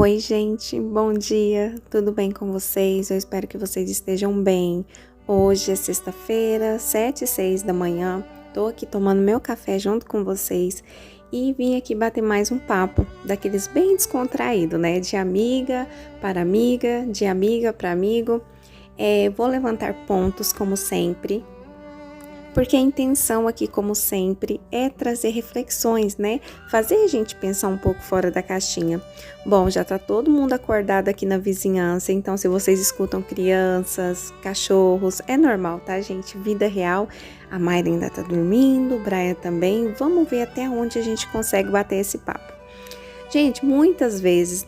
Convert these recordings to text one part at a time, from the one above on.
Oi, gente, bom dia, tudo bem com vocês? Eu espero que vocês estejam bem. Hoje é sexta-feira, 7h06 da manhã, tô aqui tomando meu café junto com vocês e vim aqui bater mais um papo, daqueles bem descontraído, né? De amiga para amiga, de amiga para amigo. Vou levantar pontos, como sempre, porque a intenção aqui, como sempre, é trazer reflexões, né? Fazer a gente pensar um pouco fora da caixinha. Bom, já tá todo mundo acordado aqui na vizinhança, então se vocês escutam crianças, cachorros, é normal, tá, gente? Vida real. A Mayra ainda tá dormindo, o Brian também. Vamos ver até onde a gente consegue bater esse papo. Gente, muitas vezes,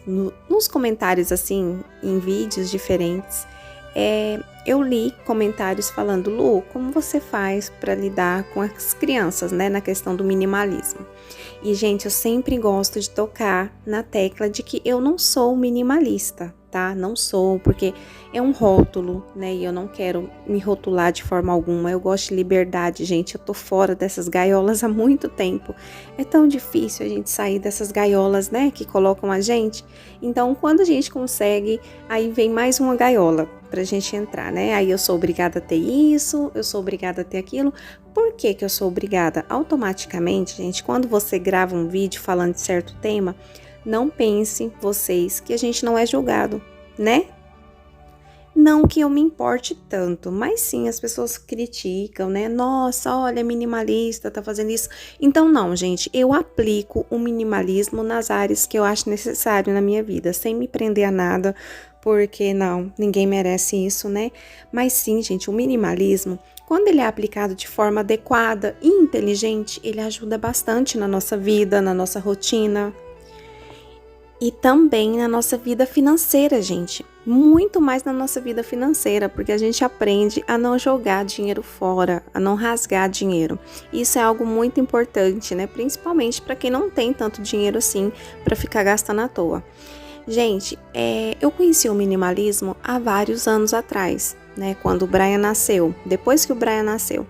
nos comentários assim, em vídeos diferentes, eu li comentários falando: Lu, como você faz para lidar com as crianças, né, na questão do minimalismo? E, gente, eu sempre gosto de tocar na tecla de que eu não sou minimalista, tá? Não sou, porque é um rótulo, né? E eu não quero me rotular de forma alguma. Eu gosto de liberdade, gente. Eu tô fora dessas gaiolas há muito tempo. É tão difícil a gente sair dessas gaiolas, né, que colocam a gente. Então, quando a gente consegue, aí vem mais uma gaiola pra gente entrar, né? Aí eu sou obrigada a ter isso, eu sou obrigada a ter aquilo. Por que que eu sou obrigada? Automaticamente, gente, quando você grava um vídeo falando de certo tema, não pensem vocês que a gente não é julgado, né? Não que eu me importe tanto, mas sim, as pessoas criticam, né? Nossa, olha, minimalista, tá fazendo isso. Então, não, gente, eu aplico o minimalismo nas áreas que eu acho necessário na minha vida, sem me prender a nada, porque não, ninguém merece isso, né? Mas sim, gente, o minimalismo, quando ele é aplicado de forma adequada e inteligente, ele ajuda bastante na nossa vida, na nossa rotina, e também na nossa vida financeira, gente. Muito mais na nossa vida financeira, porque a gente aprende a não jogar dinheiro fora, a não rasgar dinheiro. Isso é algo muito importante, né? Principalmente para quem não tem tanto dinheiro assim para ficar gastando à toa. Gente, eu conheci o minimalismo há vários anos atrás, né? Quando o Brian nasceu, depois que o Brian nasceu.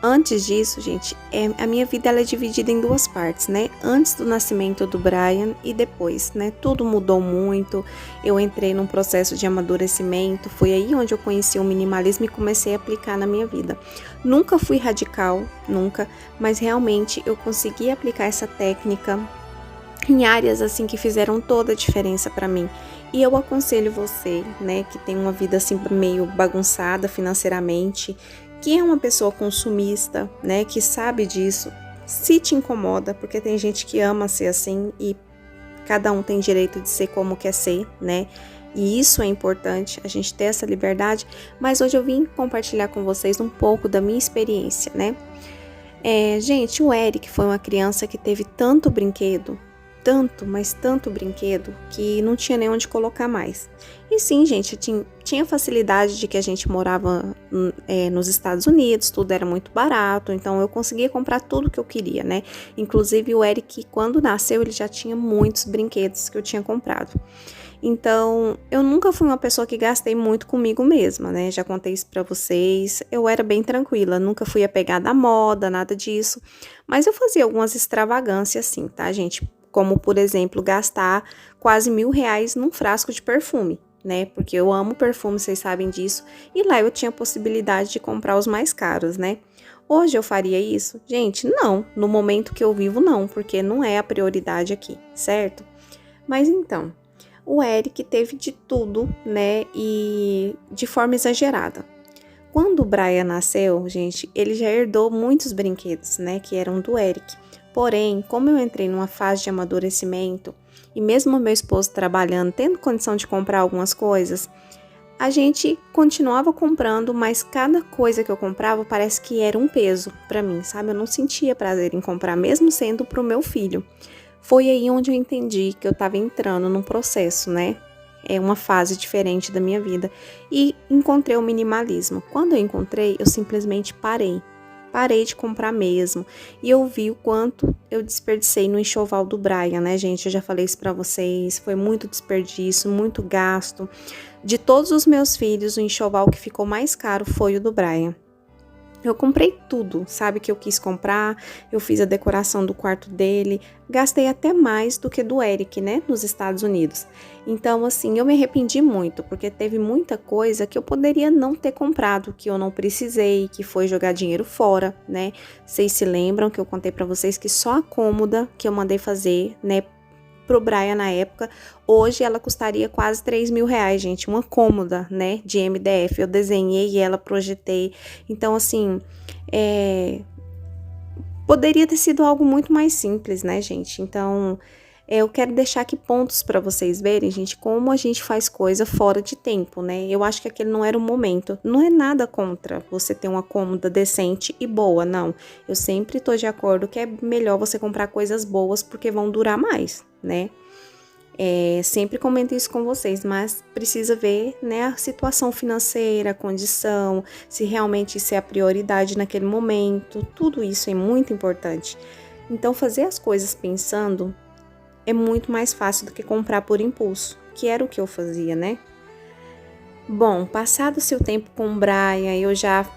Antes disso, gente, a minha vida ela é dividida em duas partes, né? Antes do nascimento do Brian e depois, né? Tudo mudou muito, eu entrei num processo de amadurecimento, foi aí onde eu conheci o minimalismo e comecei a aplicar na minha vida. Nunca fui radical, nunca, mas realmente eu consegui aplicar essa técnica em áreas assim que fizeram toda a diferença para mim. E eu aconselho você, né, que tem uma vida assim meio bagunçada financeiramente, que é uma pessoa consumista, né, que sabe disso, se te incomoda, porque tem gente que ama ser assim e cada um tem direito de ser como quer ser, né? E isso é importante, a gente ter essa liberdade, mas hoje eu vim compartilhar com vocês um pouco da minha experiência, né? Gente, o Eric foi uma criança que teve tanto brinquedo, tanto, mas tanto brinquedo, que não tinha nem onde colocar mais. E sim, gente, tinha facilidade de que a gente morava nos Estados Unidos, tudo era muito barato, então eu conseguia comprar tudo que eu queria, né? Inclusive o Eric, quando nasceu, ele já tinha muitos brinquedos que eu tinha comprado. Então, eu nunca fui uma pessoa que gastei muito comigo mesma, né? Já contei isso pra vocês. Eu era bem tranquila, nunca fui apegada à moda, nada disso. Mas eu fazia algumas extravagâncias, assim, tá, gente? Como, por exemplo, gastar quase R$ 1.000 num frasco de perfume, né? Porque eu amo perfume, vocês sabem disso. E lá eu tinha a possibilidade de comprar os mais caros, né? Hoje eu faria isso? Gente, não. No momento que eu vivo, não, porque não é a prioridade aqui, certo? Mas então, o Eric teve de tudo, né? E de forma exagerada. Quando o Brian nasceu, gente, ele já herdou muitos brinquedos, né? Que eram do Eric. Porém, como eu entrei numa fase de amadurecimento e mesmo meu esposo trabalhando, tendo condição de comprar algumas coisas, a gente continuava comprando, mas cada coisa que eu comprava parece que era um peso para mim, sabe? Eu não sentia prazer em comprar, mesmo sendo pro meu filho. Foi aí onde eu entendi que eu estava entrando num processo, né? É uma fase diferente da minha vida. E encontrei o minimalismo. Quando eu encontrei, eu simplesmente parei. Parei de comprar mesmo. E eu vi o quanto eu desperdicei no enxoval do Brian, né, gente? Eu já falei isso pra vocês. Foi muito desperdício, muito gasto. De todos os meus filhos, o enxoval que ficou mais caro foi o do Brian. Eu comprei tudo, sabe, que eu quis comprar, eu fiz a decoração do quarto dele, gastei até mais do que do Eric, né, nos Estados Unidos. Então, assim, eu me arrependi muito, porque teve muita coisa que eu poderia não ter comprado, que eu não precisei, que foi jogar dinheiro fora, né. Vocês se lembram que eu contei pra vocês que só a cômoda que eu mandei fazer, né, pro Brian na época, hoje ela custaria quase 3.000 reais, gente, uma cômoda, né, de MDF, eu desenhei ela, projetei, então assim, poderia ter sido algo muito mais simples, né, gente, então eu quero deixar aqui pontos para vocês verem, gente, como a gente faz coisa fora de tempo, né, eu acho que aquele não era o momento, não é nada contra você ter uma cômoda decente e boa, não, eu sempre tô de acordo que é melhor você comprar coisas boas porque vão durar mais, né? Sempre comento isso com vocês, mas precisa ver, né, a situação financeira, a condição, se realmente isso é a prioridade naquele momento, tudo isso é muito importante. Então, fazer as coisas pensando é muito mais fácil do que comprar por impulso, que era o que eu fazia, né? Bom, passado-se o tempo com o Brian, eu já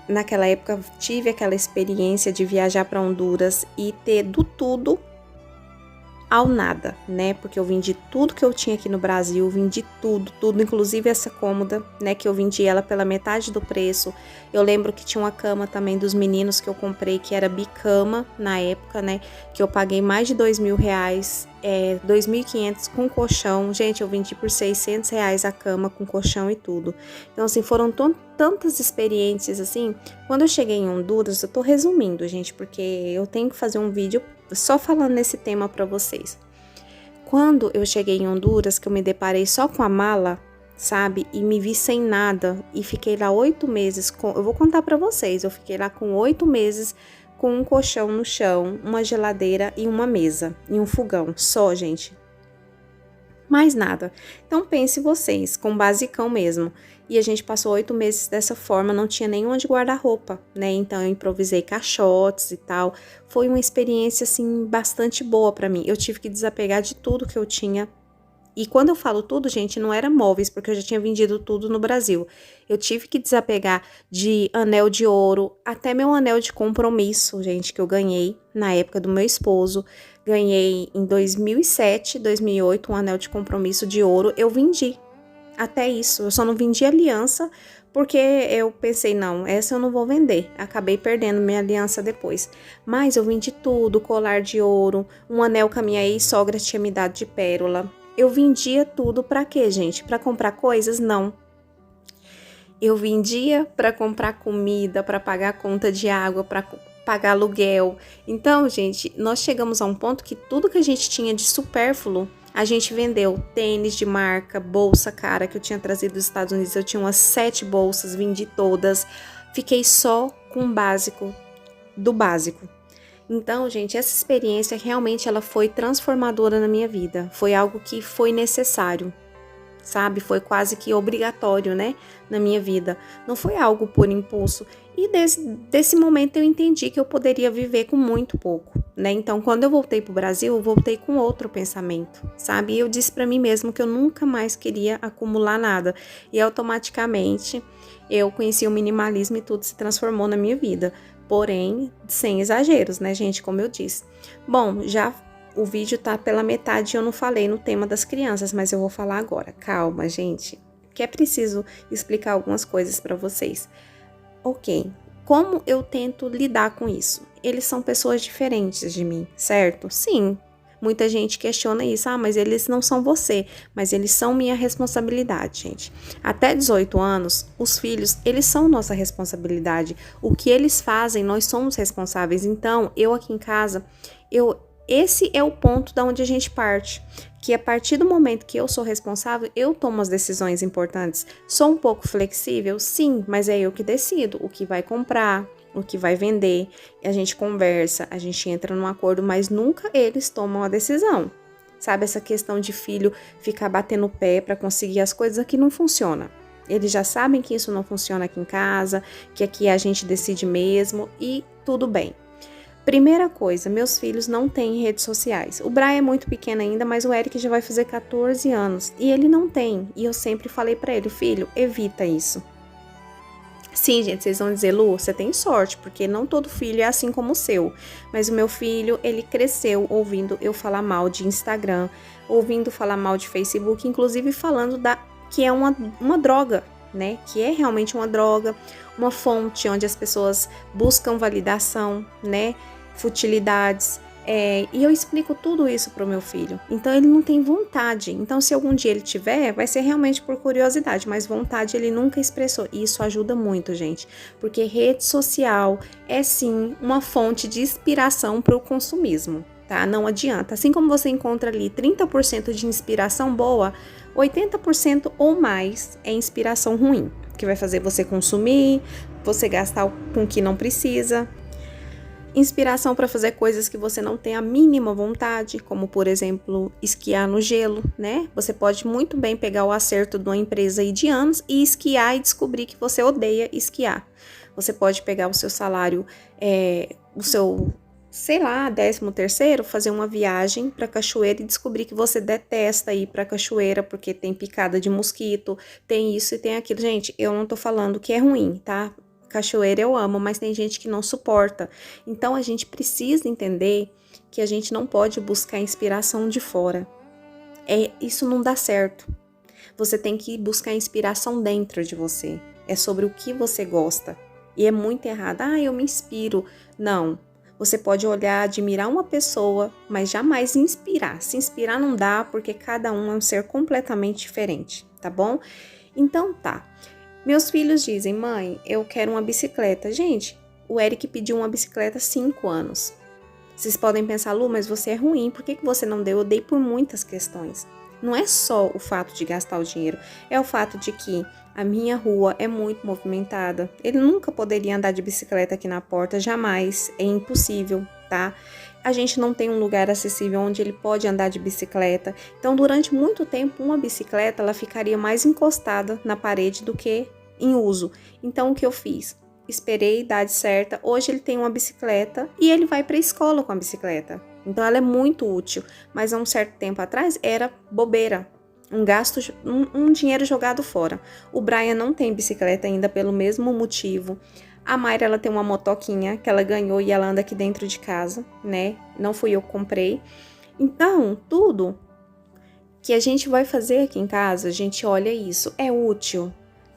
naquela época tive aquela experiência de viajar para Honduras e ter do tudo ao nada, né? Porque eu vendi tudo que eu tinha aqui no Brasil, vendi tudo, inclusive essa cômoda, né? Que eu vendi ela pela metade do preço. Eu lembro que tinha uma cama também dos meninos que eu comprei, que era bicama na época, né? Que eu paguei mais de 2.000 reais, 2.500 com colchão. Gente, eu vendi por 600 reais a cama com colchão e tudo. Então, assim, foram tantas experiências, assim. Quando eu cheguei em Honduras, eu tô resumindo, gente, porque eu tenho que fazer um vídeo só falando nesse tema para vocês. Quando eu cheguei em Honduras, que eu me deparei só com a mala, sabe, e me vi sem nada, e fiquei lá 8 meses, eu vou contar para vocês, eu fiquei lá com 8 meses com um colchão no chão, uma geladeira e uma mesa, e um fogão, só, gente. Mais nada. Então pense vocês, com basicão mesmo. E a gente passou 8 meses dessa forma, não tinha nem onde guardar roupa, né? Então eu improvisei caixotes e tal. Foi uma experiência assim bastante boa para mim. Eu tive que desapegar de tudo que eu tinha. E quando eu falo tudo, gente, não era móveis, porque eu já tinha vendido tudo no Brasil. Eu tive que desapegar de anel de ouro, até meu anel de compromisso, gente, que eu ganhei na época do meu esposo. Ganhei em 2007, 2008, um anel de compromisso de ouro. Eu vendi até isso. Eu só não vendi aliança porque eu pensei, não, essa eu não vou vender. Acabei perdendo minha aliança depois. Mas eu vendi tudo, colar de ouro, um anel que a minha ex-sogra tinha me dado de pérola. Eu vendia tudo para quê, gente? Para comprar coisas? Não. Eu vendia para comprar comida, para pagar conta de água, para pagar aluguel. Então, gente, nós chegamos a um ponto que tudo que a gente tinha de supérfluo, a gente vendeu. Tênis de marca, bolsa cara que eu tinha trazido dos Estados Unidos, eu tinha umas 7 bolsas, vendi todas. Fiquei só com o básico do básico. Então, gente, essa experiência realmente ela foi transformadora na minha vida. Foi algo que foi necessário, sabe? Foi quase que obrigatório, né? Na minha vida. Não foi algo por impulso. E desse momento eu entendi que eu poderia viver com muito pouco, né? Então, quando eu voltei pro Brasil, eu voltei com outro pensamento, sabe? E eu disse para mim mesma que eu nunca mais queria acumular nada. E automaticamente eu conheci o minimalismo e tudo se transformou na minha vida. Porém, sem exageros, né, gente? Como eu disse. Bom, já o vídeo tá pela metade e eu não falei no tema das crianças, mas eu vou falar agora. Calma, gente, que é preciso explicar algumas coisas para vocês. Ok, como eu tento lidar com isso? Eles são pessoas diferentes de mim, certo? Sim. Muita gente questiona isso, mas eles não são você, mas eles são minha responsabilidade, gente. Até 18 anos, os filhos, eles são nossa responsabilidade. O que eles fazem, nós somos responsáveis. Então, eu aqui em casa, esse é o ponto da onde a gente parte. Que a partir do momento que eu sou responsável, eu tomo as decisões importantes. Sou um pouco flexível? Sim, mas é eu que decido o que vai comprar, o que vai vender, a gente conversa, a gente entra num acordo, mas nunca eles tomam a decisão. Sabe, essa questão de filho ficar batendo o pé para conseguir as coisas aqui não funciona. Eles já sabem que isso não funciona aqui em casa, que aqui a gente decide mesmo e tudo bem. Primeira coisa, meus filhos não têm redes sociais. O Brian é muito pequeno ainda, mas o Eric já vai fazer 14 anos e ele não tem. E eu sempre falei para ele, filho, evita isso. Sim, gente, vocês vão dizer, Lu, você tem sorte, porque não todo filho é assim como o seu. Mas o meu filho, ele cresceu ouvindo eu falar mal de Instagram, ouvindo falar mal de Facebook, inclusive falando que é uma droga, né? Que é realmente uma droga, uma fonte onde as pessoas buscam validação, né? Futilidades. E eu explico tudo isso pro meu filho. Então ele não tem vontade. Então se algum dia ele tiver, vai ser realmente por curiosidade, mas vontade ele nunca expressou. E isso ajuda muito, gente, porque rede social é sim uma fonte de inspiração para o consumismo, tá? Não adianta. Assim como você encontra ali 30% de inspiração boa, 80% ou mais é inspiração ruim, que vai fazer você consumir, você gastar com o que não precisa. Inspiração para fazer coisas que você não tem a mínima vontade, como por exemplo, esquiar no gelo, né? Você pode muito bem pegar o acerto de uma empresa aí de anos e esquiar e descobrir que você odeia esquiar. Você pode pegar o seu salário, o seu, sei lá, 13º, fazer uma viagem para cachoeira e descobrir que você detesta ir para cachoeira porque tem picada de mosquito, tem isso e tem aquilo. Gente, eu não tô falando que é ruim, tá? Cachoeira eu amo, mas tem gente que não suporta. Então a gente precisa entender que a gente não pode buscar inspiração de fora. Isso não dá certo. Você tem que buscar inspiração dentro de você. É sobre o que você gosta. E é muito errado. Eu me inspiro. Não. Você pode olhar, admirar uma pessoa, mas jamais inspirar. Se inspirar não dá, porque cada um é um ser completamente diferente, tá bom? Então tá. Meus filhos dizem, mãe, eu quero uma bicicleta. Gente, o Eric pediu uma bicicleta há 5 anos. Vocês podem pensar, Lu, mas você é ruim, por que você não deu? Eu dei por muitas questões. Não é só o fato de gastar o dinheiro, é o fato de que a minha rua é muito movimentada. Ele nunca poderia andar de bicicleta aqui na porta, jamais, é impossível, tá? A gente não tem um lugar acessível onde ele pode andar de bicicleta. Então, durante muito tempo, uma bicicleta ela ficaria mais encostada na parede do que em uso. Então, o que eu fiz? Esperei a idade certa. Hoje ele tem uma bicicleta e ele vai para a escola com a bicicleta. Então, ela é muito útil. Mas há um certo tempo atrás era bobeira. Um dinheiro jogado fora. O Brian não tem bicicleta ainda pelo mesmo motivo. A Mayra, ela tem uma motoquinha que ela ganhou e ela anda aqui dentro de casa, né? Não fui eu que comprei. Então, tudo que a gente vai fazer aqui em casa, a gente olha isso. É útil?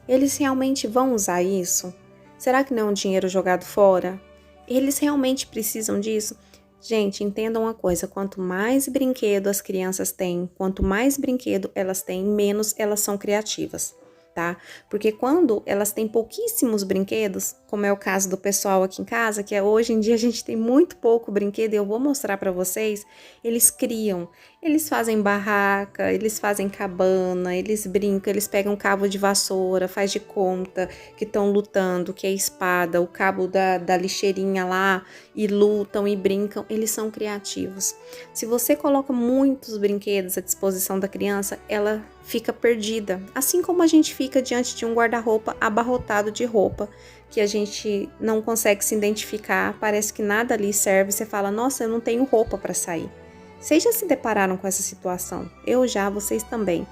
Eles realmente vão usar isso? Será que não é um dinheiro jogado fora? Eles realmente precisam disso? Gente, entendam uma coisa, quanto mais brinquedo as crianças têm, quanto mais brinquedo elas têm, menos elas são criativas, tá? Porque quando elas têm pouquíssimos brinquedos, como é o caso do pessoal aqui em casa, que hoje em dia a gente tem muito pouco brinquedo, e eu vou mostrar para vocês, eles criam, eles fazem barraca, eles fazem cabana, eles brincam, eles pegam cabo de vassoura, faz de conta que estão lutando, que é espada, o cabo da lixeirinha lá, e lutam e brincam, eles são criativos. Se você coloca muitos brinquedos à disposição da criança, ela fica perdida, assim como a gente fica diante de um guarda-roupa abarrotado de roupa, que a gente não consegue se identificar, parece que nada ali serve, você fala, nossa, eu não tenho roupa para sair. Vocês já se depararam com essa situação? Eu já, vocês também.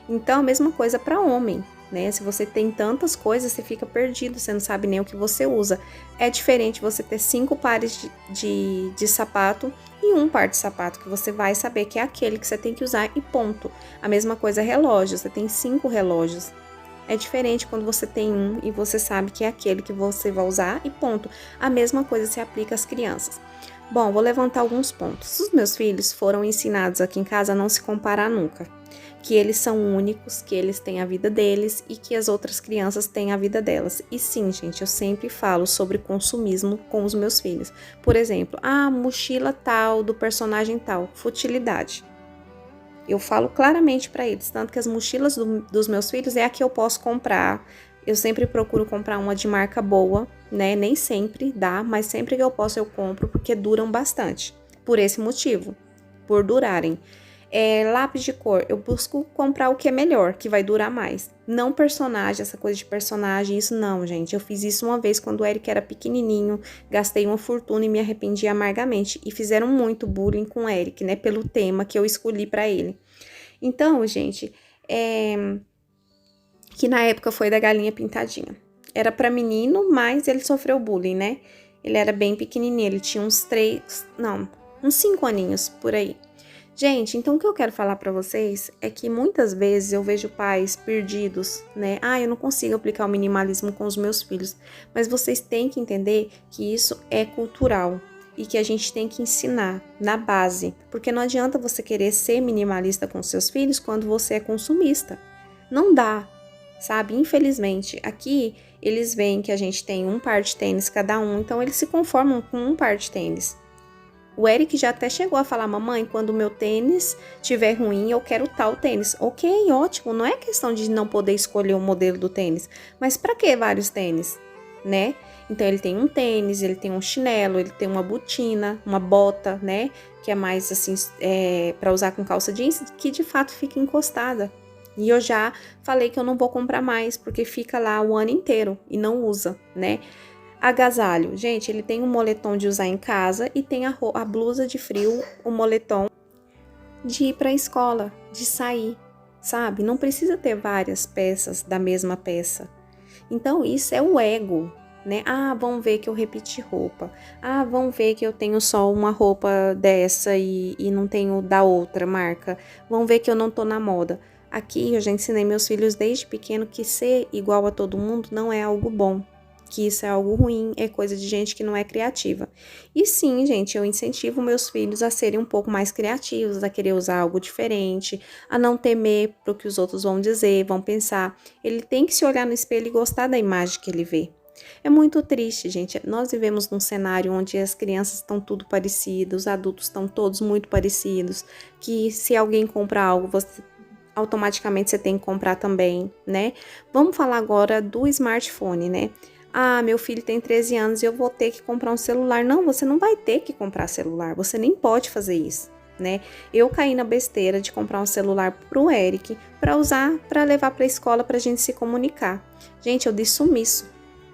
Então, a mesma coisa para homem, né? Se você tem tantas coisas, você fica perdido, você não sabe nem o que você usa. É diferente você ter 5 pares de sapato e um par de sapato, que você vai saber que é aquele que você tem que usar e ponto. A mesma coisa relógio, você tem 5 relógios. É diferente quando você tem um e você sabe que é aquele que você vai usar e ponto. A mesma coisa se aplica às crianças. Bom, vou levantar alguns pontos. Os meus filhos foram ensinados aqui em casa a não se comparar nunca. Que eles são únicos, que eles têm a vida deles e que as outras crianças têm a vida delas. E sim, gente, eu sempre falo sobre consumismo com os meus filhos. Por exemplo, mochila tal, do personagem tal, futilidade. Eu falo claramente para eles, tanto que as mochilas dos meus filhos é a que eu posso comprar. Eu sempre procuro comprar uma de marca boa, né? Nem sempre dá, mas sempre que eu posso eu compro, porque duram bastante. Por esse motivo, por durarem. Lápis de cor, eu busco comprar o que é melhor, que vai durar mais. Não personagem, essa coisa de personagem, isso não, gente. Eu fiz isso uma vez quando o Eric era pequenininho, gastei uma fortuna e me arrependi amargamente. E fizeram muito bullying com o Eric, né? Pelo tema que eu escolhi para ele. Então, gente, que na época foi da galinha pintadinha. era para menino, mas ele sofreu bullying, né? Ele era bem pequenininho, ele tinha uns 5 aninhos por aí. Gente, então o que eu quero falar para vocês é que muitas vezes eu vejo pais perdidos, né? Eu não consigo aplicar o minimalismo com os meus filhos. Mas vocês têm que entender que isso é cultural e que a gente tem que ensinar na base. Porque não adianta você querer ser minimalista com seus filhos quando você é consumista. Não dá, sabe? Infelizmente, aqui eles veem que a gente tem um par de tênis cada um, então eles se conformam com um par de tênis. O Eric já até chegou a falar, mamãe, quando o meu tênis estiver ruim, eu quero tal tênis. Ok, ótimo, não é questão de não poder escolher o modelo do tênis, mas para que vários tênis, né? Então ele tem um tênis, ele tem um chinelo, ele tem uma botina, uma bota, né? Que é mais assim, para usar com calça jeans, que de fato fica encostada. E eu já falei que eu não vou comprar mais, porque fica lá o ano inteiro e não usa, né? Agasalho, gente, ele tem um moletom de usar em casa e tem a blusa de frio, o moletom de ir para a escola, de sair, sabe? Não precisa ter várias peças da mesma peça. Então isso é o ego, né? Vão ver que eu repeti roupa. Vão ver que eu tenho só uma roupa dessa e não tenho da outra marca. Vão ver que eu não tô na moda. Aqui eu já ensinei meus filhos desde pequeno que ser igual a todo mundo não é algo bom. Que isso é algo ruim, é coisa de gente que não é criativa. E sim, gente, eu incentivo meus filhos a serem um pouco mais criativos, a querer usar algo diferente, a não temer pro que os outros vão dizer, vão pensar. Ele tem que se olhar no espelho e gostar da imagem que ele vê. É muito triste, gente. Nós vivemos num cenário onde as crianças estão tudo parecidas, os adultos estão todos muito parecidos, que se alguém compra algo, automaticamente você tem que comprar também, né? Vamos falar agora do smartphone, né? Meu filho tem 13 anos e eu vou ter que comprar um celular. Não, você não vai ter que comprar celular, você nem pode fazer isso, né? Eu caí na besteira de comprar um celular pro Eric para usar, para levar para a escola pra gente se comunicar. Gente, eu dei sumiço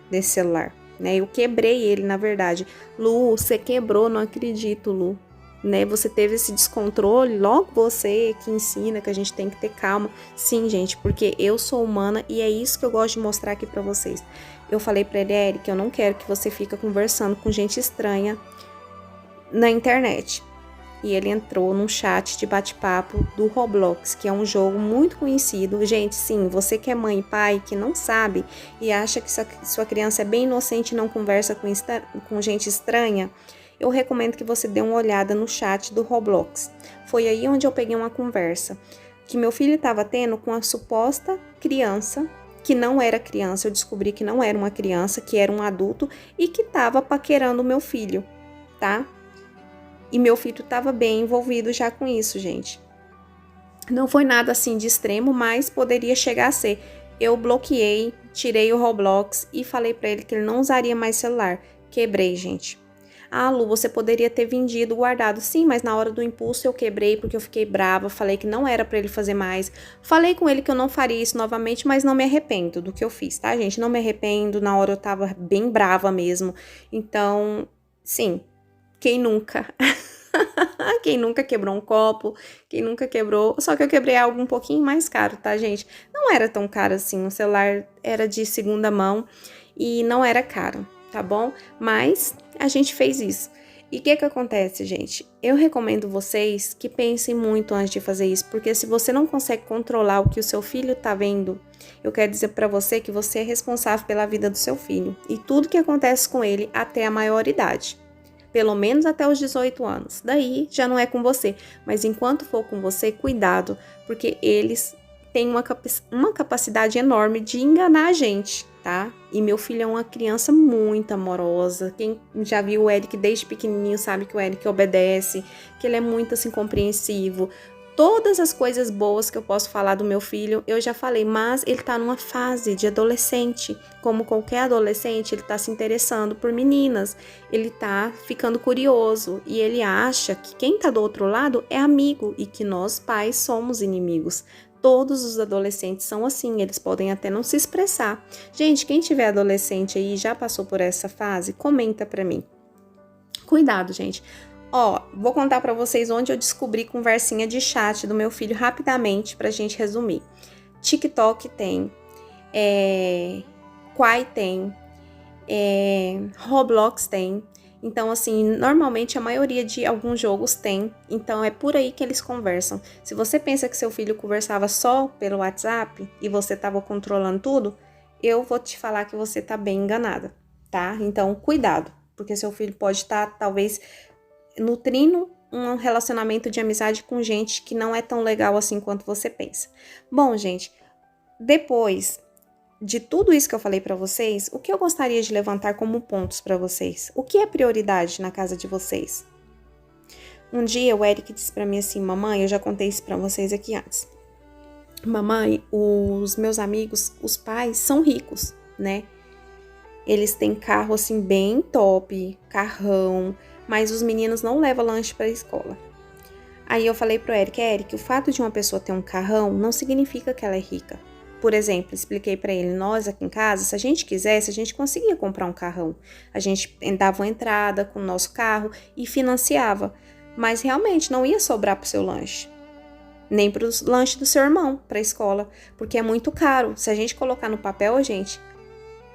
desse celular, né? Eu quebrei ele, na verdade. Lu, você quebrou, não acredito, Lu. Né? Você teve esse descontrole, logo você que ensina que a gente tem que ter calma. Sim, gente, porque eu sou humana e é isso que eu gosto de mostrar aqui pra vocês. Eu falei pra ele, Eric, eu não quero que você fique conversando com gente estranha na internet. E ele entrou num chat de bate-papo do Roblox, que é um jogo muito conhecido. Gente, sim, você que é mãe e pai, que não sabe e acha que sua criança é bem inocente e não conversa com gente estranha, eu recomendo que você dê uma olhada no chat do Roblox. Foi aí onde eu peguei uma conversa que meu filho estava tendo com a suposta criança, que não era criança, eu descobri que não era uma criança, que era um adulto e que estava paquerando o meu filho, tá? E meu filho estava bem envolvido já com isso, gente. Não foi nada assim de extremo, mas poderia chegar a ser. Eu bloqueei, tirei o Roblox e falei para ele que ele não usaria mais celular. Quebrei, gente. Lu, você poderia ter vendido, guardado. Sim, mas na hora do impulso eu quebrei porque eu fiquei brava, falei que não era pra ele fazer mais. Falei com ele que eu não faria isso novamente, mas não me arrependo do que eu fiz, tá, gente? Não me arrependo, na hora eu tava bem brava mesmo. Então, sim, quem nunca? Quem nunca quebrou um copo, quem nunca quebrou... Só que eu quebrei algo um pouquinho mais caro, tá, gente? Não era tão caro assim, o celular era de segunda mão e não era caro, tá bom? Mas a gente fez isso. E o que acontece, gente? Eu recomendo vocês que pensem muito antes de fazer isso, porque se você não consegue controlar o que o seu filho tá vendo, eu quero dizer para você que você é responsável pela vida do seu filho e tudo que acontece com ele até a maioridade. Pelo menos até os 18 anos. Daí já não é com você. Mas enquanto for com você, cuidado, porque eles têm uma capacidade enorme de enganar a gente, tá? E meu filho é uma criança muito amorosa. Quem já viu o Eric desde pequenininho sabe que o Eric obedece, que ele é muito assim compreensivo. Todas as coisas boas que eu posso falar do meu filho, eu já falei, mas ele tá numa fase de adolescente. Como qualquer adolescente, ele tá se interessando por meninas, ele tá ficando curioso e ele acha que quem tá do outro lado é amigo e que nós, pais, somos inimigos. Todos os adolescentes são assim, eles podem até não se expressar. Gente, quem tiver adolescente aí e já passou por essa fase, comenta pra mim. Cuidado, gente. Vou contar pra vocês onde eu descobri conversinha de chat do meu filho rapidamente pra gente resumir. TikTok tem, Quai tem, Roblox tem. Então, assim, normalmente a maioria de alguns jogos tem. Então, é por aí que eles conversam. Se você pensa que seu filho conversava só pelo WhatsApp e você estava controlando tudo, eu vou te falar que você tá bem enganada, tá? Então, cuidado, porque seu filho pode estar, talvez, nutrindo um relacionamento de amizade com gente que não é tão legal assim quanto você pensa. Bom, gente, depois de tudo isso que eu falei para vocês, o que eu gostaria de levantar como pontos para vocês? O que é prioridade na casa de vocês? Um dia o Eric disse para mim assim: mamãe, eu já contei isso para vocês aqui antes. Mamãe, os meus amigos, os pais são ricos, né? Eles têm carro assim bem top, carrão, mas os meninos não levam lanche para a escola. Aí eu falei pro Eric, o fato de uma pessoa ter um carrão não significa que ela é rica. Por exemplo, expliquei para ele, nós aqui em casa, se a gente quisesse, a gente conseguia comprar um carrão. A gente dava uma entrada com o nosso carro e financiava. Mas realmente não ia sobrar pro seu lanche. Nem pro lanche do seu irmão, pra escola. Porque é muito caro. Se a gente colocar no papel, gente,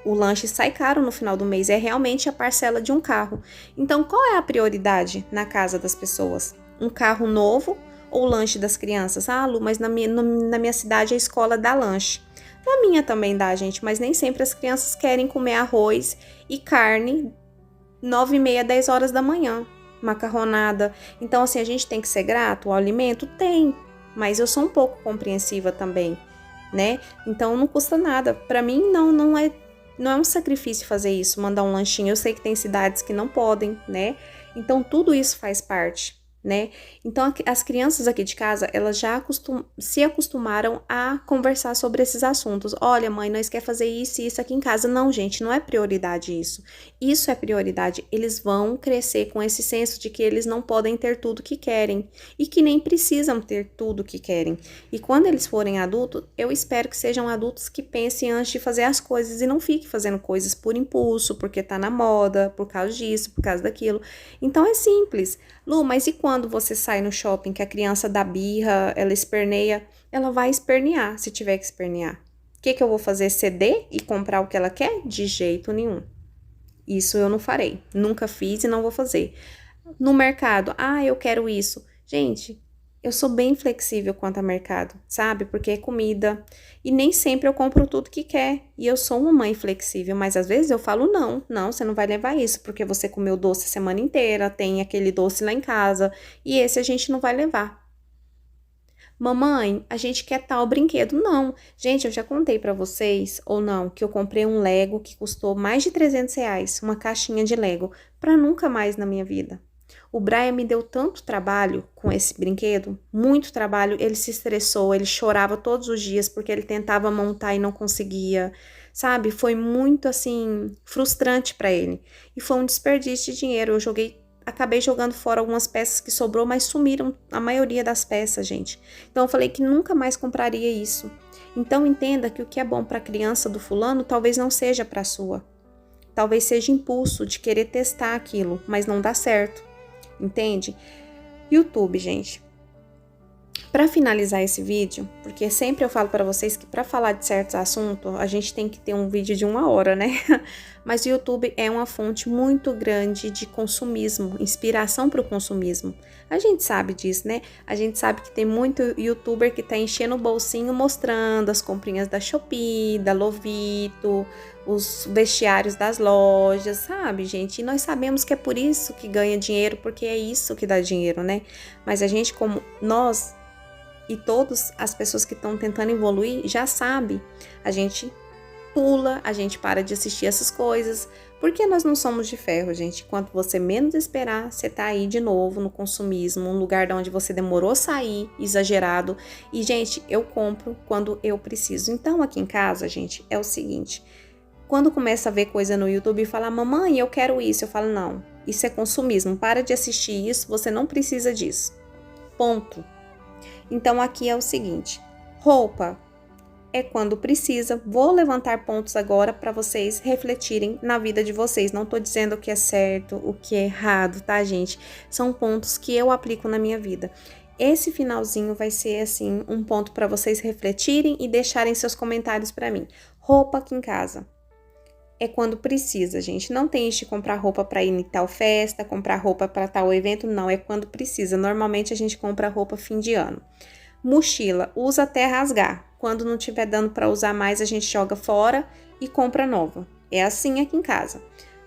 o lanche sai caro no final do mês. É realmente a parcela de um carro. Então, qual é a prioridade na casa das pessoas? Um carro novo ou o lanche das crianças? Ah, Lu, mas na minha cidade a escola dá lanche. Na minha também dá, gente, mas nem sempre as crianças querem comer arroz e carne 9h30, 10 horas da manhã, macarronada. Então, assim, a gente tem que ser grato ao alimento? Tem, mas eu sou um pouco compreensiva também, né? Então, não custa nada. Para mim, não é um sacrifício fazer isso, mandar um lanchinho. Eu sei que tem cidades que não podem, né? Então, tudo isso faz parte, né? Então, as crianças aqui de casa, elas já se acostumaram a conversar sobre esses assuntos. Olha, mãe, nós quer fazer isso e isso aqui em casa. Não, gente, não é prioridade isso. Isso é prioridade. Eles vão crescer com esse senso de que eles não podem ter tudo que querem e que nem precisam ter tudo que querem. E quando eles forem adultos, eu espero que sejam adultos que pensem antes de fazer as coisas e não fiquem fazendo coisas por impulso, porque tá na moda, por causa disso, por causa daquilo. Então, é simples. Lu, mas e quando você sai no shopping que a criança dá birra, ela esperneia? Ela vai espernear, se tiver que espernear. O que eu vou fazer? Ceder e comprar o que ela quer? De jeito nenhum. Isso eu não farei. Nunca fiz e não vou fazer. No mercado, eu quero isso. Gente, eu sou bem flexível quanto a mercado, sabe? Porque é comida e nem sempre eu compro tudo que quer. E eu sou uma mãe flexível, mas às vezes eu falo não, você não vai levar isso, porque você comeu doce a semana inteira, tem aquele doce lá em casa e esse a gente não vai levar. Mamãe, a gente quer tal brinquedo. Não. Gente, eu já contei pra vocês, ou não, que eu comprei um Lego que custou mais de R$ 300, uma caixinha de Lego, pra nunca mais na minha vida. O Brian me deu tanto trabalho com esse brinquedo, muito trabalho, ele se estressou, ele chorava todos os dias porque ele tentava montar e não conseguia, sabe? Foi muito, assim, frustrante pra ele. E foi um desperdício de dinheiro, acabei jogando fora algumas peças que sobrou, mas sumiram a maioria das peças, gente. Então eu falei que nunca mais compraria isso. Então entenda que o que é bom para a criança do fulano talvez não seja para a sua. Talvez seja impulso de querer testar aquilo, mas não dá certo. Entende? YouTube, gente. Para finalizar esse vídeo, porque sempre eu falo para vocês que para falar de certos assuntos, a gente tem que ter um vídeo de 1 hora, né? Mas o YouTube é uma fonte muito grande de consumismo, inspiração para o consumismo. A gente sabe disso, né? A gente sabe que tem muito YouTuber que tá enchendo o bolsinho mostrando as comprinhas da Shopee, da Lovito, os vestiários das lojas, sabe, gente? E nós sabemos que é por isso que ganha dinheiro, porque é isso que dá dinheiro, né? Mas a gente, como nós e todas as pessoas que estão tentando evoluir já sabe, a gente pula, a gente para de assistir essas coisas, porque nós não somos de ferro, gente. Quanto você menos esperar, você tá aí de novo no consumismo, um lugar de onde você demorou a sair, exagerado. E, gente, eu compro quando eu preciso. Então, aqui em casa, gente, é o seguinte, quando começa a ver coisa no YouTube e fala, mamãe, eu quero isso, eu falo, não, isso é consumismo, para de assistir isso, você não precisa disso. Ponto. Então, aqui é o seguinte, roupa é quando precisa. Vou levantar pontos agora para vocês refletirem na vida de vocês. Não tô dizendo o que é certo, o que é errado, tá, gente? São pontos que eu aplico na minha vida. Esse finalzinho vai ser, assim, um ponto para vocês refletirem e deixarem seus comentários para mim. Roupa aqui em casa. é quando precisa, gente. Não tem isso de comprar roupa para ir em tal festa, comprar roupa para tal evento, não, é quando precisa. Normalmente a gente compra roupa fim de ano. Mochila, usa até rasgar. Quando não tiver dando para usar mais, a gente joga fora e compra nova. É assim aqui em casa.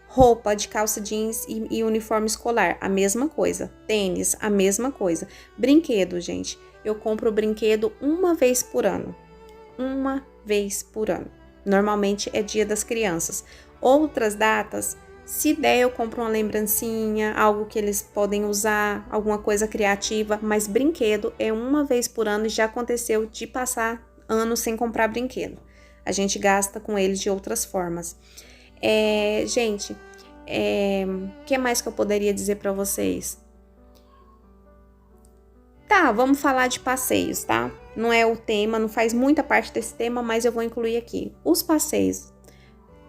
Roupa de calça jeans e uniforme escolar, a mesma coisa. Tênis, a mesma coisa. Brinquedo, gente. Eu compro o brinquedo uma vez por ano. Uma vez por ano. Normalmente é Dia das Crianças. Outras datas, se der, eu compro uma lembrancinha, algo que eles podem usar, alguma coisa criativa, mas brinquedo é uma vez por ano e já aconteceu de passar anos sem comprar brinquedo. A gente gasta com eles de outras formas. Gente, o que mais que eu poderia dizer para vocês? Tá, vamos falar de passeios, tá? Não é o tema, não faz muita parte desse tema, mas eu vou incluir aqui. Os passeios.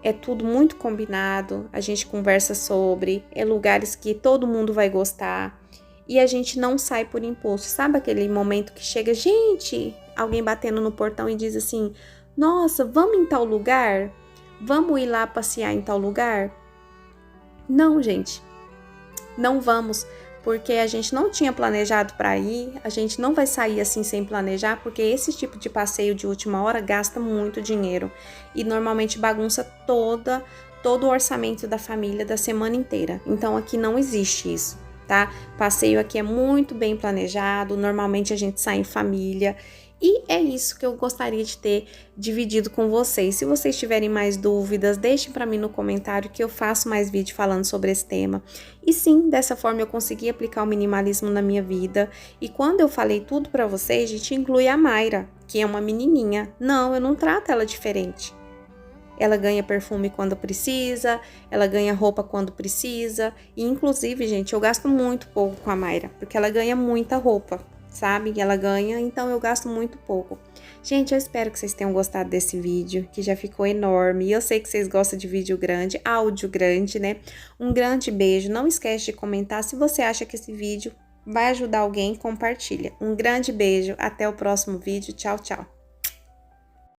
É tudo muito combinado, a gente conversa sobre, é lugares que todo mundo vai gostar e a gente não sai por impulso. Sabe aquele momento que chega, gente, alguém batendo no portão e diz assim, nossa, vamos em tal lugar? Vamos ir lá passear em tal lugar? Não, gente, não vamos, porque a gente não tinha planejado para ir, a gente não vai sair assim sem planejar, porque esse tipo de passeio de última hora gasta muito dinheiro e normalmente bagunça todo o orçamento da família da semana inteira. Então aqui não existe isso, tá? Passeio aqui é muito bem planejado, normalmente a gente sai em família. E é isso que eu gostaria de ter dividido com vocês. Se vocês tiverem mais dúvidas, deixem para mim no comentário que eu faço mais vídeo falando sobre esse tema. E sim, dessa forma eu consegui aplicar o minimalismo na minha vida. E quando eu falei tudo para vocês, a gente inclui a Mayra, que é uma menininha. Não, eu não trato ela diferente. Ela ganha perfume quando precisa, ela ganha roupa quando precisa. E inclusive, gente, eu gasto muito pouco com a Mayra, porque ela ganha muita roupa. Sabe? Ela ganha, então eu gasto muito pouco. Gente, eu espero que vocês tenham gostado desse vídeo, que já ficou enorme. E eu sei que vocês gostam de vídeo grande, áudio grande, né? Um grande beijo. Não esquece de comentar se você acha que esse vídeo vai ajudar alguém, compartilha. Um grande beijo, até o próximo vídeo. Tchau, tchau.